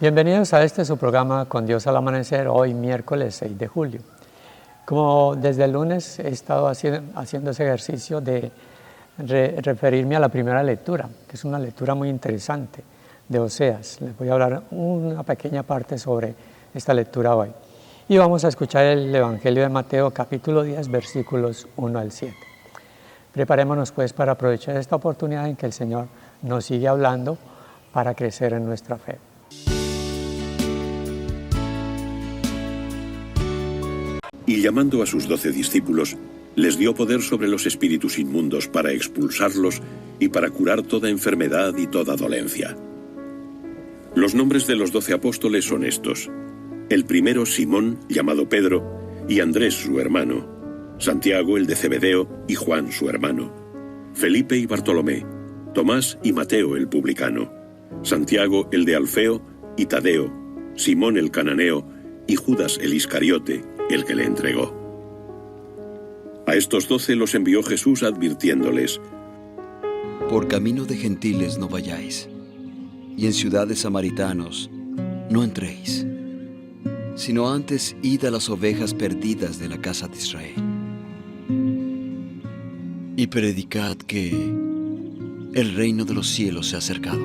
Bienvenidos a su programa Con Dios al Amanecer, hoy miércoles 6 de julio. Como desde el lunes he estado haciendo ese ejercicio de referirme a la primera lectura, que es una lectura muy interesante de Oseas. Les voy a hablar una pequeña parte sobre esta lectura hoy. Y vamos a escuchar el Evangelio de Mateo, capítulo 10, versículos 1 al 7. Preparémonos pues para aprovechar esta oportunidad en que el Señor nos sigue hablando para crecer en nuestra fe. Y llamando a sus 12 discípulos, les dio poder sobre los espíritus inmundos para expulsarlos y para curar toda enfermedad y toda dolencia. Los nombres de los 12 apóstoles son estos: el primero Simón, llamado Pedro, y Andrés su hermano, Santiago el de Zebedeo y Juan su hermano, Felipe y Bartolomé, Tomás y Mateo el publicano, Santiago el de Alfeo y Tadeo, Simón el cananeo y Judas el Iscariote, el que le entregó. A estos 12 los envió Jesús advirtiéndoles: Por camino de gentiles no vayáis, y en ciudades samaritanos no entréis, sino antes id a las ovejas perdidas de la casa de Israel. Y predicad que el reino de los cielos se ha acercado.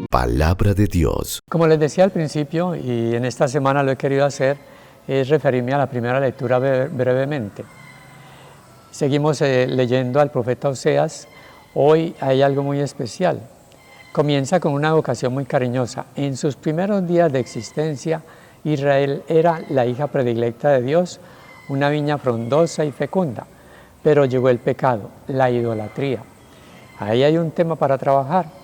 Palabra de Dios. Como les decía al principio, y en esta semana lo he querido hacer, es referirme a la primera lectura brevemente. Seguimos leyendo al profeta Oseas. Hoy hay algo muy especial. Comienza con una vocación muy cariñosa. En sus primeros días de existencia, Israel era la hija predilecta de Dios, una viña frondosa y fecunda. Pero llegó el pecado, la idolatría. Ahí hay un tema para trabajar.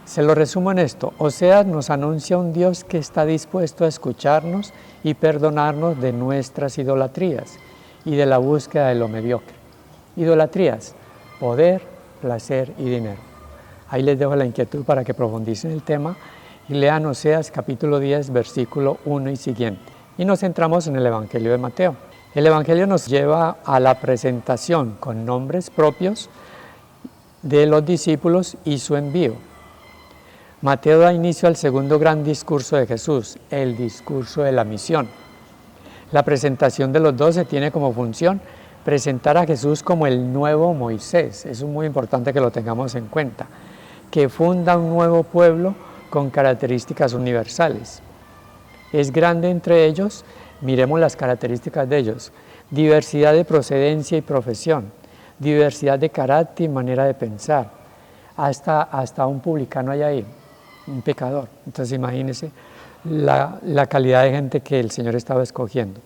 Se lo resumo en esto: Oseas nos anuncia un Dios que está dispuesto a escucharnos y perdonarnos de nuestras idolatrías y de la búsqueda de lo mediocre. Idolatrías: poder, placer y dinero. Ahí les dejo la inquietud para que profundicen el tema y lean Oseas capítulo 10, versículo 1 y siguiente. Y nos centramos en el Evangelio de Mateo. El Evangelio nos lleva a la presentación con nombres propios de los discípulos y su envío. Mateo da inicio al segundo gran discurso de Jesús, el discurso de la misión. La presentación de los 12 tiene como función presentar a Jesús como el nuevo Moisés. Eso es muy importante que lo tengamos en cuenta, que funda un nuevo pueblo con características universales. Es grande entre ellos, miremos las características de ellos: diversidad de procedencia y profesión, diversidad de carácter y manera de pensar. Hasta un publicano hay ahí, un pecador. Entonces imagínense la calidad de gente que el Señor estaba escogiendo.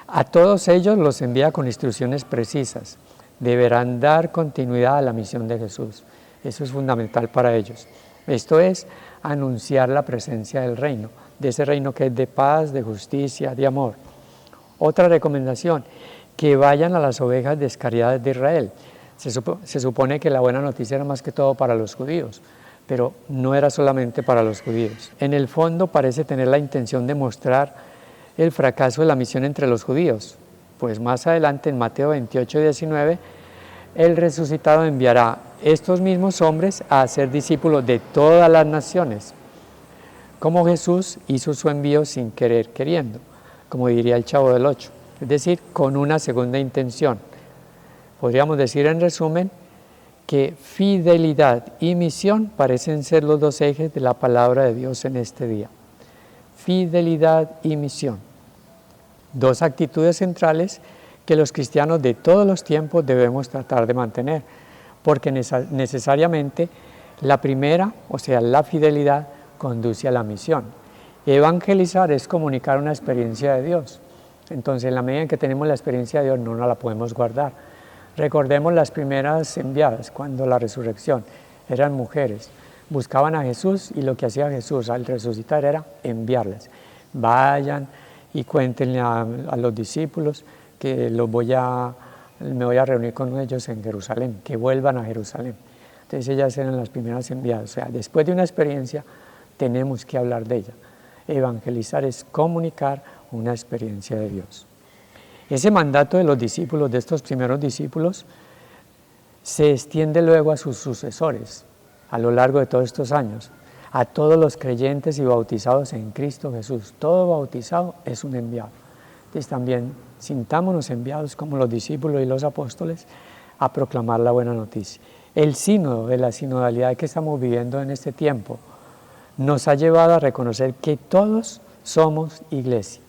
A todos ellos los envía con instrucciones precisas. Deberán dar continuidad a la misión de Jesús. Eso es fundamental para ellos. Esto es anunciar la presencia del reino, de ese reino que es de paz, de justicia, de amor. Otra recomendación: que vayan a las ovejas descarriadas de Israel. Se supone que la buena noticia era más que todo para los judíos, pero no era solamente para los judíos. En el fondo parece tener la intención de mostrar el fracaso de la misión entre los judíos, pues más adelante en Mateo 28, 19, el resucitado enviará estos mismos hombres a ser discípulos de todas las naciones, como Jesús hizo su envío sin querer queriendo, como diría el Chavo del Ocho, es decir, con una segunda intención. Podríamos decir en resumen que fidelidad y misión parecen ser los dos ejes de la palabra de Dios en este día. Fidelidad y misión. Dos actitudes centrales que los cristianos de todos los tiempos debemos tratar de mantener, porque necesariamente la primera, o sea, la fidelidad, conduce a la misión. Evangelizar es comunicar una experiencia de Dios. Entonces, en la medida en que tenemos la experiencia de Dios, no nos la podemos guardar. Recordemos las primeras enviadas, cuando la resurrección, eran mujeres. Buscaban a Jesús y lo que hacía Jesús al resucitar era enviarlas. Vayan y cuéntenle a los discípulos que me voy a reunir con ellos en Jerusalén, que vuelvan a Jerusalén. Entonces ellas eran las primeras enviadas. O sea, después de una experiencia tenemos que hablar de ella. Evangelizar es comunicar una experiencia de Dios. Ese mandato de los discípulos, de estos primeros discípulos, se extiende luego a sus sucesores a lo largo de todos estos años. a todos los creyentes y bautizados en Cristo Jesús. Todo bautizado es un enviado. Entonces también sintámonos enviados como los discípulos y los apóstoles a proclamar la buena noticia. El sínodo de la sinodalidad que estamos viviendo en este tiempo nos ha llevado a reconocer que todos somos iglesia.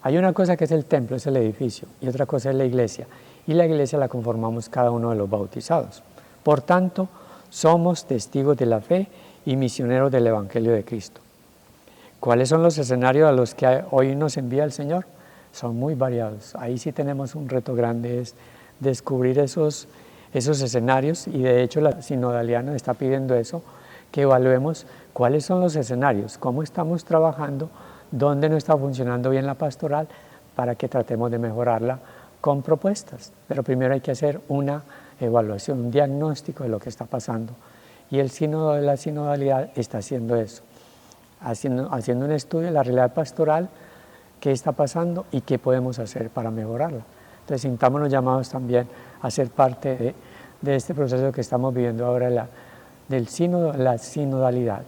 Hay una cosa que es el templo, es el edificio, y otra cosa es la iglesia. Y la iglesia la conformamos cada uno de los bautizados. Por tanto, somos testigos de la fe y misioneros del Evangelio de Cristo. ¿Cuáles son los escenarios a los que hoy nos envía el Señor? Son muy variados. Ahí sí tenemos un reto grande, es descubrir esos escenarios, y de hecho la sinodalidad nos está pidiendo eso, que evaluemos cuáles son los escenarios, cómo estamos trabajando, dónde no está funcionando bien la pastoral, para que tratemos de mejorarla con propuestas. Pero primero hay que hacer una evaluación, un diagnóstico de lo que está pasando. Y el sínodo de la sinodalidad está haciendo eso, haciendo un estudio de la realidad pastoral, qué está pasando y qué podemos hacer para mejorarla. Entonces sintámonos llamados también a ser parte de este proceso que estamos viviendo ahora, del sínodo, la sinodalidad,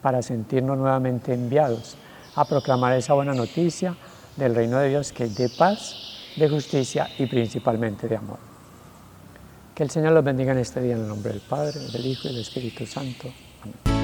para sentirnos nuevamente enviados a proclamar esa buena noticia del reino de Dios, que es de paz, de justicia y principalmente de amor. Que el Señor los bendiga en este día, en el nombre del Padre, del Hijo y del Espíritu Santo. Amén.